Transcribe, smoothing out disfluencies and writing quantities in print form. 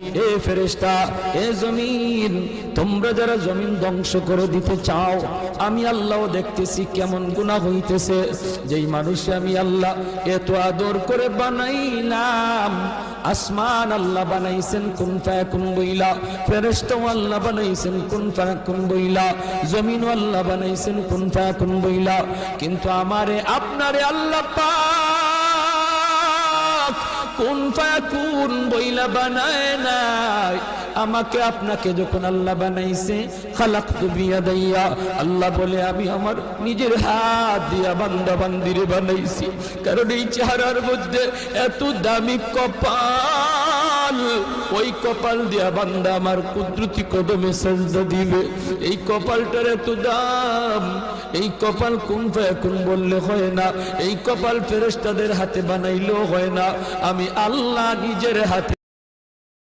এ ফেরেশতা, এ জমিন, তোমরা যারা জমিন ধ্বংস করে দিতে চাও, আমি আল্লাহ দেখতেছি কেমন গুনাহ হইতেছে। যেই মানুষে আমি আল্লাহ এত আদর করে বানাইলাম, আসমান আল্লাহ বানাইছেন কুন ফায়াকুন বইলা, ফেরেশতা আল্লাহ বানাইছেন কুন ফায়াকুন বইলা, জমিন আল্লাহ বানাইছেন কুন ফায়াকুন বইলা, কিন্তু আমারে আপনারে আল্লাহ পাক কুন ফায়াকুন বইলা বানায় নাই। আমাকে আপনাকে যখন আল্লাহ বানাইছে, খালাকতু বিয়াদাইয়া, আল্লাহ বলে আমি আমার নিজের হাত দিয়া বান্দা বান্দিরে বানাইছি। কারণ এই চেহারার মধ্যে এত দামি কপাল, ওই কপাল দিয়া বান্দা আমার কুদরতি কদমে সাজদা দিবে। এই কপালটার এত দাম, এই কপাল কুন ফায়াকুন বললে হয় না, এই কপাল ফেরেশতাদের হাতে বানাইলেও হয় না, আমি আল্লাহ নিজের হাতে